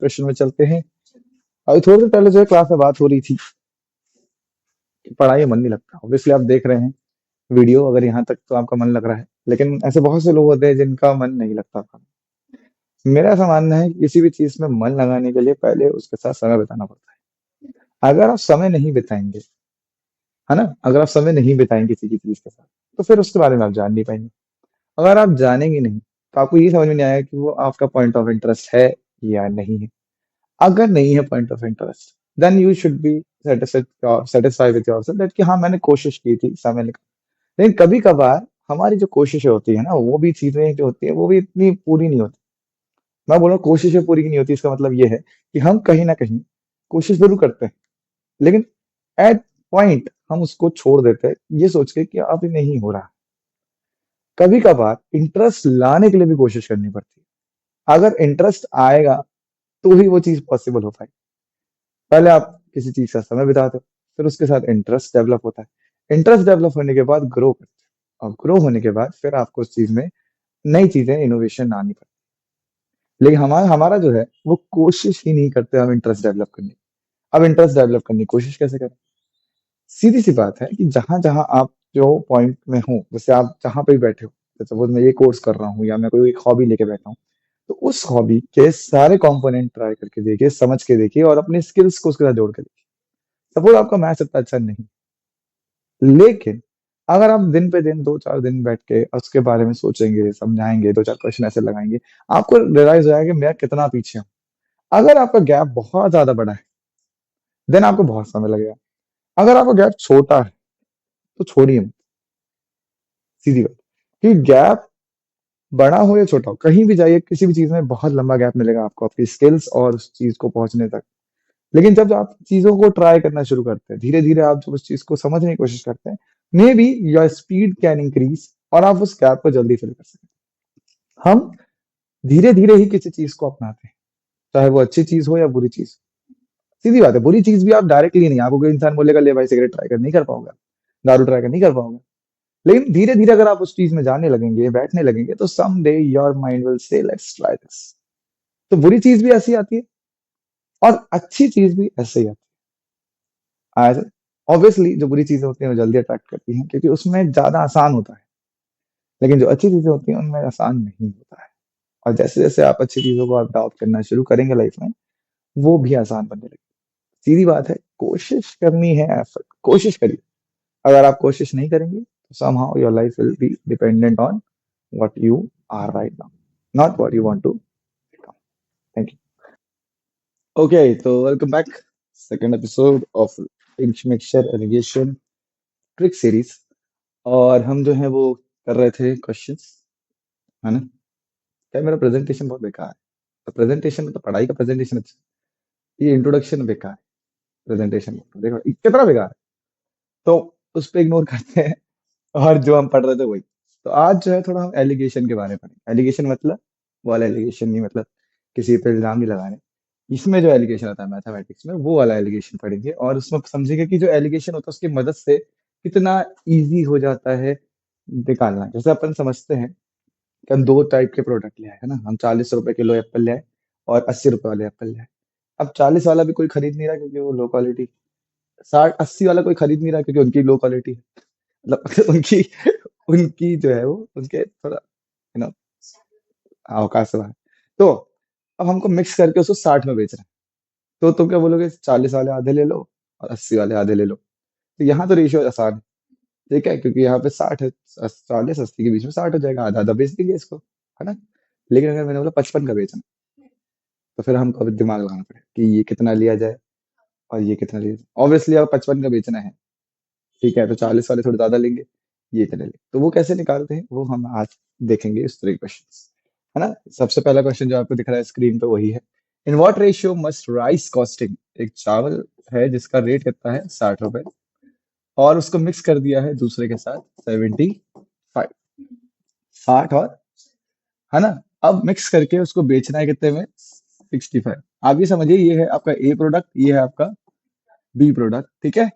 Question में चलते हैं। अभी थोड़ी देर पहले जो है क्लास में बात हो रही थी कि पढ़ाई में मन नहीं लगता। ऑब्वियसली आप देख रहे हैं वीडियो, अगर यहाँ तक तो आपका मन लग रहा है, लेकिन ऐसे बहुत से लोग होते हैं जिनका मन नहीं लगता था। मेरा ऐसा मानना है कि किसी भी चीज में मन लगाने के लिए पहले उसके साथ समय बिताना पड़ता है। अगर आप समय नहीं बिताएंगे, है ना, अगर आप समय नहीं बिताएंगे किसी की चीज के साथ, तो फिर उसके बारे में आप जान नहीं पाएंगे। अगर आप जानेंगे नहीं तो आपको ये समझ में नहीं आएगा कि वो आपका पॉइंट ऑफ इंटरेस्ट है या नहीं है। अगर नहीं है point of interest, then you should be satisfied with yourself that कि हाँ मैंने कोशिश की थी, समय निकाला। लेकिन कभी कभार हमारी जो कोशिशें होती है ना, वो भी चीजें जो होती है वो भी इतनी पूरी नहीं होती। मैं बोल रहा हूँ कोशिशें पूरी नहीं होती, इसका मतलब ये है कि हम कहीं ना कहीं कोशिश जरूर करते हैं, लेकिन एट पॉइंट हम उसको छोड़ देते हैं ये सोच के कि अब नहीं हो रहा। कभी कभार इंटरेस्ट लाने के लिए भी कोशिश करनी पड़ती है। अगर इंटरेस्ट आएगा तो ही वो चीज पॉसिबल हो पाए। पहले आप किसी चीज का समय बिताते हो, फिर उसके साथ इंटरेस्ट डेवलप होता है। इंटरेस्ट डेवलप होने के बाद ग्रो करते हो, और ग्रो होने के बाद फिर आपको उस चीज में नई चीजें, इनोवेशन आनी पड़ती है। लेकिन हमारा हमारा जो है वो कोशिश ही नहीं करते हम इंटरेस्ट डेवलप करने की। अब इंटरेस्ट डेवलप करने की कोशिश कैसे करें? सीधी सी बात है कि जहां जहां आप जो पॉइंट में हो, जैसे आप जहां पे भी बैठे हो, जैसे सपोज मैं ये कोर्स कर रहा हूँ या मैं कोई एक हॉबी लेके बैठा हूँ, तो उस हॉबी के सारे कंपोनेंट ट्राई करके देखिए, समझ के देखिए और अपने स्किल्स को उसके साथ जोड़ के देखिए। सपोज आपका मैथ्स इतना अच्छा नहीं, लेकिन अगर आप दिन पे दिन 2-4 दिन बैठ के उसके बारे में सोचेंगे, समझाएंगे, 2-4 क्वेश्चन ऐसे लगाएंगे, आपको रियलाइज हो जाएगा कि मैं कितना पीछे हूँ। अगर आपका गैप बहुत ज्यादा बड़ा है, देन आपको बहुत समय लगेगा। अगर आपका गैप छोटा है तो छोड़िए मत। सीधी बात, कि गैप बड़ा हो या छोटा हो, कहीं भी जाइए, किसी भी चीज में बहुत लंबा गैप मिलेगा आपको आपकी स्किल्स और उस चीज को पहुंचने तक। लेकिन जब आप चीजों को ट्राई करना शुरू करते हैं, धीरे धीरे आप जब उस चीज को समझने की कोशिश करते हैं, may be your speed can increase और आप उस गैप को जल्दी फिल कर सकते हैं। हम धीरे धीरे ही किसी चीज को अपनाते हैं, चाहे वो अच्छी चीज हो या बुरी चीज। सीधी बात है, बुरी चीज भी आप डायरेक्टली नहीं, आपको कोई इंसान बोलेगा ले भाई सिगरेट ट्राई कर, नहीं कर पाओगे, दारू ट्राई कर नहीं कर पाओगे। लेकिन धीरे धीरे अगर आप उस चीज में जाने लगेंगे, बैठने लगेंगे, तो some day your mind will say let's try this. तो बुरी चीज भी ऐसी आती है और अच्छी चीज भी ऐसे ही आती है। आज ऑब्वियसली जो बुरी चीजें होती हैं वो जल्दी अट्रैक्ट करती हैं क्योंकि उसमें ज्यादा आसान होता है, लेकिन जो अच्छी चीजें होती हैं उनमें आसान नहीं होता है। और जैसे जैसे आप अच्छी चीजों को अडॉप्ट करना शुरू करेंगे लाइफ में, वो भी आसान बनने लगेगी। सीधी बात है, कोशिश करनी है, एफर्ट कोशिश करिए। अगर आप कोशिश नहीं करेंगे तो somehow your life will be dependent on what you are right now, not what you want to become. Thank you. Okay, so welcome back. Second episode of Pinch Mixture Irrigation Trick Series. और हम जो है वो कर रहे थे questions, है ना। क्या मेरा प्रेजेंटेशन बहुत बेकार है? तो प्रेजेंटेशन में तो पढ़ाई का प्रेजेंटेशन अच्छा है, ये इंट्रोडक्शन बेकार है। प्रेजेंटेशन देखो कितना बेकार है, तो उस पर इग्नोर करते हैं और जो हम पढ़ रहे थे वही। तो आज जो है थोड़ा हम एलिगेशन के बारे में पढ़ेंगे। एलिगेशन मतलब वो वाला एलिगेशन नहीं, मतलब किसी पे इल्जाम नहीं लगाने। इसमें जो एलिगेशन आता है मैथमेटिक्स में, वो वाला एलिगेशन पढ़ेंगे और उसमें समझेंगे कि जो एलिगेशन होता है उसकी मदद से कितना इजी हो जाता है निकालना। जैसे अपन समझते हैं कि हम दो टाइप के प्रोडक्ट ले आए, है ना, हम 40 रुपए किलो एप्पल ले आए और 80 रुपए वाले एप्पल ले आए। अब 40 वाला भी कोई खरीद नहीं रहा क्योंकि वो लो क्वालिटी, 60-80 वाला कोई खरीद नहीं रहा क्योंकि उनकी लो क्वालिटी है, मतलब उनकी उनकी जो है वो उनके थोड़ा नो अवकाश से बाहर। तो अब हमको मिक्स करके उसको 60 में बेच रहे हैं, तो तुम क्या बोलोगे, 40 वाले आधे ले लो और 80 वाले आधे ले लो। तो यहाँ तो रेशियो आसान है, ठीक है, क्योंकि यहाँ पे 60 है, 40-80 के बीच में 60 हो जाएगा, आधा आधा बेच देंगे इसको, है ना। लेकिन अगर मैंने बोला 55 का बेचना, तो फिर हमको अभी दिमाग लगाना पड़ेगा कि ये कितना लिया जाए और ये कितना लिया जाए। ऑब्वियसली अब 55 का बेचना है, ठीक है, तो 40 वाले थोड़े ज्यादा लेंगे, ये इतने लेंगे। तो वो कैसे निकालते हैं वो हम आज देखेंगे, इस तरह के क्वेश्चन, है ना। सबसे पहला क्वेश्चन जो आपको दिख रहा है स्क्रीन पे वही है। In what ratio must rice costing, एक चावल है जिसका रेट कितना है 60 रुपए, और उसको मिक्स कर दिया है दूसरे के साथ 75, 60 और, है ना। अब मिक्स करके उसको बेचना है कितने में, 65। आप ये समझिए, ये है आपका ए प्रोडक्ट, ये है आपका बी प्रोडक्ट, ठीक है।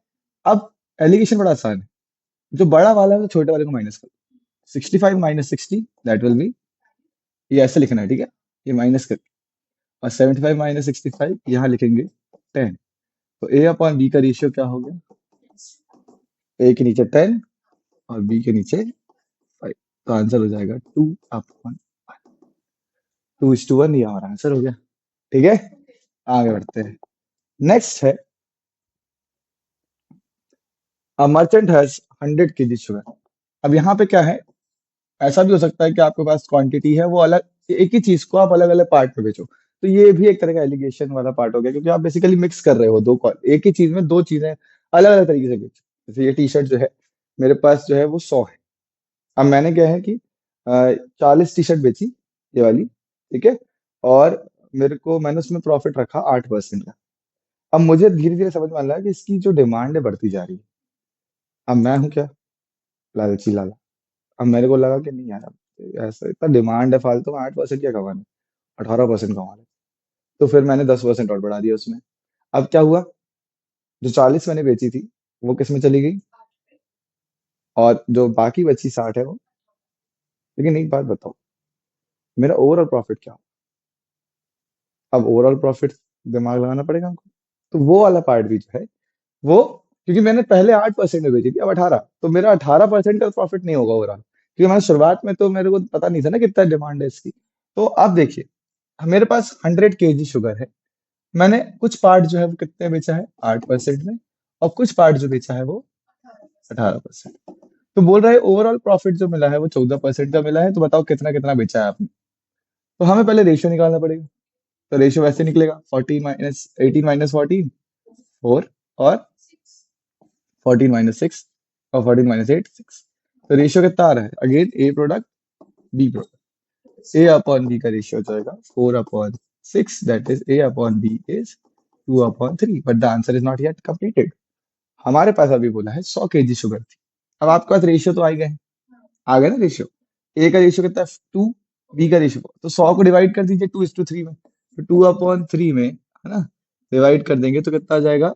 अब एलिगेशन बड़ा आसान है, जो बड़ा वाला है वो छोटे वाले को माइनस कर, 65 - 60 दैट विल बी, ये ऐसे लिखना है, ठीक है, ये माइनस कर। और 75 माइनस 65 यहाँ लिखेंगे 10। तो ए अपॉन बी का रेशियो क्या हो गया? ए के नीचे 10 और बी के नीचे 5। तो आंसर हो जाएगा 2/1। 2:1 ये हमारा आंसर हो गया। ठीक है, आगे बढ़ते हैं। नेक्स्ट है, a merchant has 100 KG sugar. अब यहाँ पे क्या है, ऐसा भी हो सकता है कि आपके पास क्वांटिटी है वो अलग, एक ही चीज को आप अलग अलग पार्ट में बेचो। तो ये भी एक तरह का एलिगेशन वाला पार्ट हो गया, क्योंकि आप बेसिकली मिक्स कर रहे हो एक ही चीज में दो चीजें अलग अलग तरीके से बेचो। जैसे ये टी शर्ट जो है मेरे पास जो है वो 100 है। अब मैंने क्या है कि 40 टी शर्ट बेची, ये वाली, ठीक है। और मैंने उसमें प्रॉफिट रखा 8% का। अब मुझे धीरे धीरे समझ में आ रहा है कि इसकी जो डिमांड है बढ़ती जा रही है। अब मैं हूँ क्या, लालची लाला। अब मेरे को लगा कि नहीं यार, अब ऐसा इतना डिमांड है फालतू में 8% क्या कमाना, 18% कमा ले। तो फिर मैंने 10% और बढ़ा दिया उसमें। अब क्या हुआ, जो 40 मैंने बेची थी वो किस में चली गई, और जो बाकी बची 60 है वो। लेकिन एक बात बताओ, मेरा ओवरऑल प्रॉफिट क्या हो? अब ओवरऑल प्रॉफिट दिमाग लगाना पड़ेगा हमको। तो वो वाला पार्ट भी जो है वो, क्योंकि मैंने पहले 8% में बेची थी, अब 18, तो मेरा 18% का प्रॉफिट नहीं होगा ओवरऑल, क्योंकि मैंने शुरुआत में तो मेरे को पता नहीं था ना कितना डिमांड है इसकी। तो अब देखिए, मेरे पास 100 केजी शुगर है। मैंने कुछ पार्ट जो है वो कितने बेचा है, 8% में, और कुछ पार्ट जो बेचा है वो 18%। तो बोल रहा है ओवरऑल प्रॉफिट जो मिला है वो 14% का मिला है। तो बताओ कितना कितना बेचा है आपने। तो हमें पहले रेशियो निकालना पड़ेगा। तो रेशियो वैसे निकलेगा, 4 और 14 - 6 और 14 - 8 6। तो रेशियो कितना आ रहा है, again A product B product. A upon B का रेशियो हो जाएगा 4/6, that is A upon B is 2/3। But the answer is not yet completed. हमारे पास अभी बोला है 100 केजी शुगर थी। अब आपके पास रेशियो तो आ गए ना रेशियो। ए का रेशियो कितना है 2, बी का रेशियो, तो 100 को डिवाइड कर दीजिए 2:3 में। तो 2/3 में, है ना, डिवाइड कर देंगे तो कितना आ जाएगा।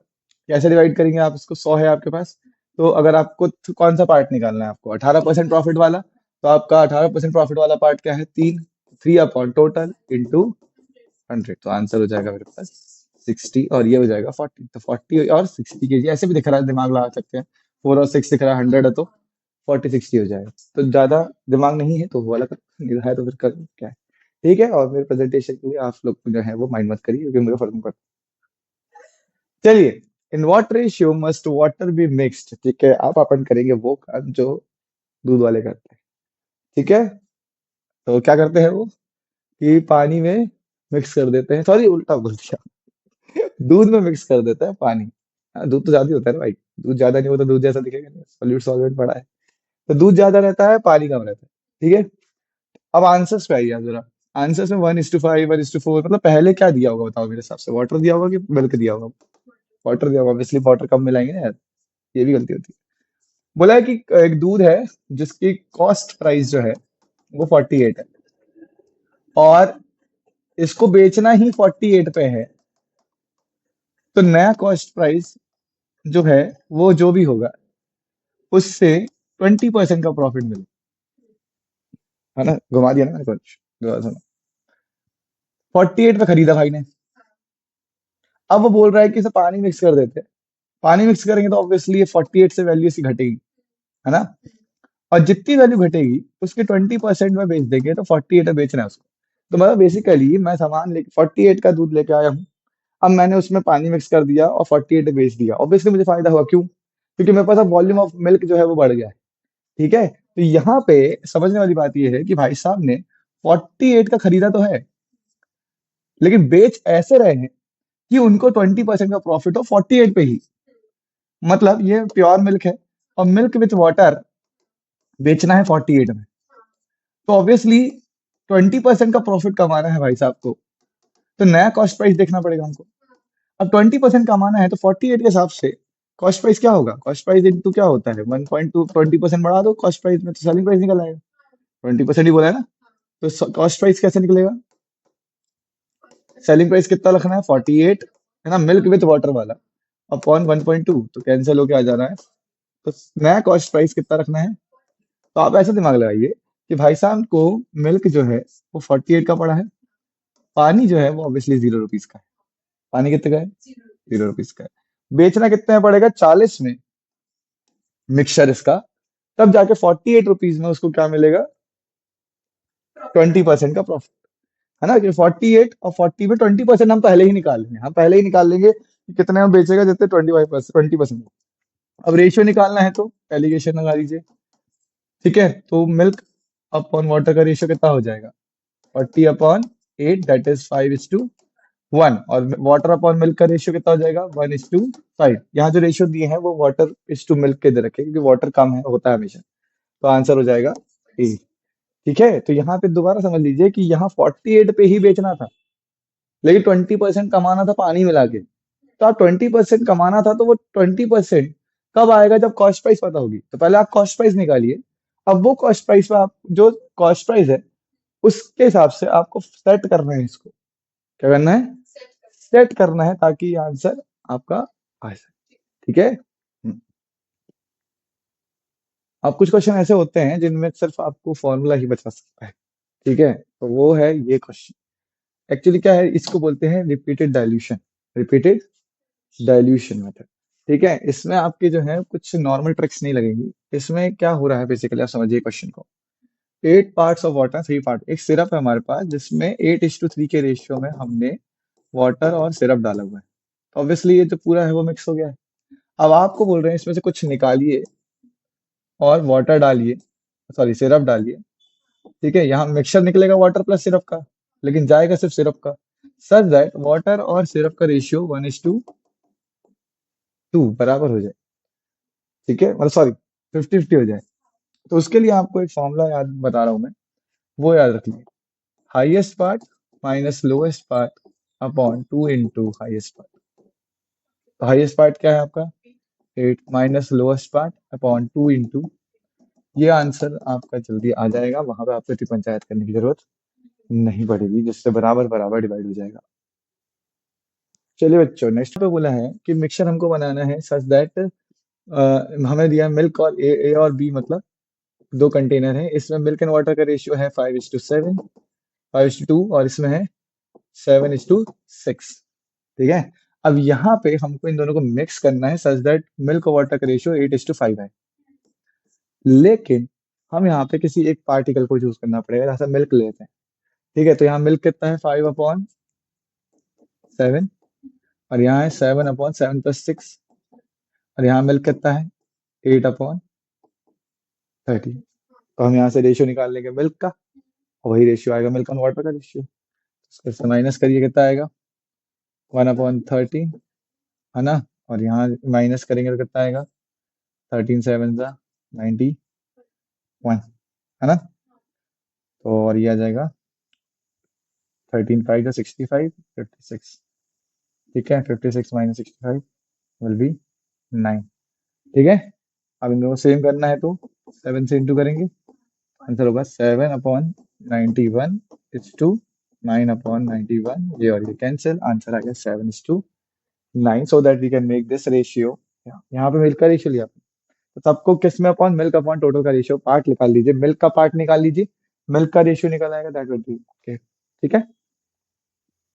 कैसे डिवाइड करेंगे आप इसको, 100 है आपके पास। तो अगर आपको कौन सा पार्ट निकालना है, आपको 18% प्रॉफिट वाला। तो आपका 18% प्रॉफिट वाला पार्ट क्या है, 3। 3 अपॉन टोटल इंटू 100। तो आंसर हो जाएगा मेरे पास 60, और ये हो जाएगा 40। तो 40 और 60 केजी ऐसे भी दिख रहा है, दिमाग लगा सकते हैं। 4 और 6 दिख रहा है, 100 है तो 40 60 हो जाएगा। तो ज्यादा दिमाग नहीं है तो वो वाला कर, नहीं है तो फिर कर क्या है। ठीक है, और मेरे प्रेजेंटेशन के लिए आप लोग जो है वो माइंड मत करिए, क्योंकि मुझे फर्क नहीं पड़ता। चलिए, in what ratio must water be mixed. ठीक है, आप अपन करेंगे वो काम जो दूध वाले करते हैं। ठीक है, तो क्या करते हैं वो, कि पानी में मिक्स कर देते हैं, सॉरी उल्टा बोल दिया, दूध में मिक्स कर देता है पानी। हाँ, दूध तो ज्यादा ही होता है ना भाई। दूध ज्यादा नहीं होता, दूध जैसा दिखेगा नहीं, सॉल्यूट सॉल्वेंट पड़ा है। तो दूध ज्यादा रहता है, पानी कम रहता है। ठीक है, अब आंसर्स पे आइए आप जरा। आंसर्स में 1:5, 1:4, मतलब पहले क्या दिया होगा बताओ मेरे हिसाब से, वाटर दिया होगा कि मिल्क दिया होगा। वाटर दिया होगा, ऑब्वियसली वाटर कम मिलाएंगे ना यार, ये भी गलती होती है। बोला है कि एक दूध है जिसकी कॉस्ट प्राइस जो है वो 48 है, और इसको बेचना ही 48 पे है। तो नया कॉस्ट प्राइस जो है वो जो भी होगा उससे 20% का प्रॉफिट मिले, है ना। घुमा दिया ना मैंने कुछ, 48 पे खरीदा भाई ने। अब वो बोल रहा है कि इसे पानी मिक्स कर देते हैं। पानी मिक्स करेंगे तो ऑब्वियसली ये 48 से वैल्यू इसकी घटेगी, है ना। और जितनी वैल्यू घटेगी उसके 20% में बेच देंगे, तो 48 में बेचना है उसको। तो मतलब बेसिकली मैं सामान लेके 48 का दूध लेके आया हूँ। अब मैंने उसमें पानी मिक्स कर दिया और 48 में बेच दिया, ऑब्वियसली मुझे फायदा हुआ, क्यों, क्योंकि मेरे पास अब वॉल्यूम ऑफ मिल्क जो है वो बढ़ गया है। ठीक है, तो यहाँ पे समझने वाली बात ये है कि भाई साहब ने 48 का खरीदा तो है, लेकिन बेच ऐसे रहे हैं कि उनको 20% का प्रॉफिट हो 48 पे ही। मतलब ये प्योर मिल्क है, और मिल्क विथ वाटर बेचना है 48 में। तो ऑब्वियसली 20% का प्रॉफिट कमाना है भाई साहब को, तो नया कॉस्ट प्राइस देखना पड़ेगा हमको। अब 20% कमाना है तो 48 के हिसाब से कॉस्ट प्राइस क्या होगा, कॉस्ट प्राइस इंटू क्या होता है 1.2, 20% बढ़ा दो कॉस्ट प्राइस में, तो सेलिंग प्राइस निकल आएगा। 20% ही बोला है ना, तो कॉस्ट प्राइस कैसे निकलेगा, सेलिंग प्राइस कितना रखना है 48, है ना, मिल्क विथ वाटर वाला, अपॉन 1.2, तो कैंसिल होके आ जाना है। तो नया कॉस्ट प्राइस कितना रखना है। तो आप ऐसे दिमाग लगाइए कि भाई साहब को मिल्क जो है वो 48 का पड़ा है, पानी जो है वो ऑब्वियसली 0 रुपीज का है। पानी कितने का है? 0 रुपीज का है। बेचना कितने में पड़ेगा? 40 में मिक्सचर इसका, तब जाके 48 रुपीज में उसको क्या मिलेगा? 20% का प्रॉफिट, है ना? कि 48 और 40 में 20% हम पहले ही निकाल लेंगे, हम पहले ही निकाल लेंगे कि कितने में बेचेगा, जितने 25%, 20%। अब रेशियो निकालना है तो एलिगेशन लगा दीजिए। ठीक है, तो मिल्क अपॉन वाटर का रेशियो कितना हो जाएगा? 40/8, दैट इज 5:1। और वाटर अपॉन मिल्क का रेशियो कितना हो जाएगा? 1:5। यहाँ जो रेशियो दिए हैं वो वाटर इज टू मिल्क के दे रखे हैं, क्योंकि वाटर कम है, होता है हमेशा। तो आंसर हो जाएगा ए। ठीक है, तो यहाँ पे दोबारा समझ लीजिए कि यहाँ 48 पे ही बेचना था, लेकिन 20% कमाना था पानी मिला के। तो आप 20% कमाना था, तो वो 20% कब आएगा? जब कॉस्ट प्राइस पता होगी। तो पहले आप कॉस्ट प्राइस निकालिए। अब वो कॉस्ट प्राइस पे आप, जो कॉस्ट प्राइस है उसके हिसाब से आपको सेट करना है इसको। क्या करना है? सेट करना है, ताकि आंसर आपका आ सके। ठीक है। अब कुछ क्वेश्चन ऐसे होते हैं जिनमें सिर्फ आपको फॉर्मूला ही बचा सकता है। ठीक है, तो वो है ये क्वेश्चन। एक्चुअली क्या है, इसको बोलते हैं repeated dilution, repeated dilution method. ठीक है, इसमें आपके जो है कुछ नॉर्मल ट्रिक्स नहीं लगेंगी। इसमें क्या हो रहा है बेसिकली, आप समझिए क्वेश्चन को। 8 पार्ट्स ऑफ वाटर, 3 पार्ट, एक सिरप है हमारे पास जिसमें 8:3 के रेशियो में हमने वाटर और सिरप डाला हुआ है। तो ऑब्वियसली ये जो पूरा है वो मिक्स हो गया है। अब आपको बोल रहे हैं इसमें से कुछ निकालिए और वाटर डालिए, सॉरी सिरप डालिए। ठीक है, यहाँ मिक्सचर निकलेगा वाटर प्लस सिरप का, लेकिन जाएगा सिर्फ सिरप का। सच दैट वाटर और सिरप का रेशियो 1:2 बराबर हो जाए। ठीक है, मतलब सॉरी 50-50 हो जाए। तो उसके लिए आपको एक फॉर्मूला याद बता रहा हूं मैं, वो याद रखिए। Highest part minus lowest part upon 2 into highest part. तो हाईएस्ट पार्ट क्या है आपका? 8 minus lowest part upon 2 into, ये आंसर आपका जल्दी आ जाएगा। वहां पे आपको इतनी पंचायत करने की जरूरत नहीं पड़ेगी, जिससे बराबर बराबर डिवाइड हो जाएगा। चलिए बच्चों, नेक्स्ट पे बोला है कि मिक्सचर हमको बनाना है सच दैट, हमें दिया मिल्क और ए और बी, मतलब दो कंटेनर है। इसमें मिल्क एंड वाटर का रेशियो है 5:7, 5:2, और इसमें है 7:6। ठीक है, अब यहाँ पे हमको इन दोनों को मिक्स करना है सच दैट मिल्क और वाटर का रेशियो 8:5 है। लेकिन हम यहाँ पे किसी एक पार्टिकल को चूज करना पड़ेगा, जैसा मिल्क लेते हैं। ठीक है, तो यहाँ मिल्क कितना है? 5/7, और यहाँ है 7/7+6, और यहाँ मिल्क कितना है? 8/13। तो हम यहाँ से रेशियो निकाल लेंगे मिल्क का, और वही रेशियो आएगा मिल्क और वाटर का रेशियो। इससे माइनस करिए, कितना आएगा? 1/13, है ना? और यहाँ माइनस करेंगे तो कितना आएगा? 13×7 = 91, है ना? तो और ये आ जाएगा 13×5 = 65, 56। ठीक है, 56 माइनस 65 विल बी 9। ठीक है, अब इन दोनों को सेम करना है, तो 7 से इंटू करेंगे, आंसर होगा 7/91 इज टू 9/91। ये और ये कैंसिल, आंसर आ गया 7:9, so that we can make this ratio. यहाँ पे मिल्क का रेशियो लिया आपने, तो सबको किस में अपॉन? मिल्क अपॉन टोटल का रेशियो। पार्ट निकाल लीजिए, मिल्क का पार्ट निकाल लीजिए, मिल्क का रेशियो निकल आएगा, दैट विल बी ओके। ठीक है।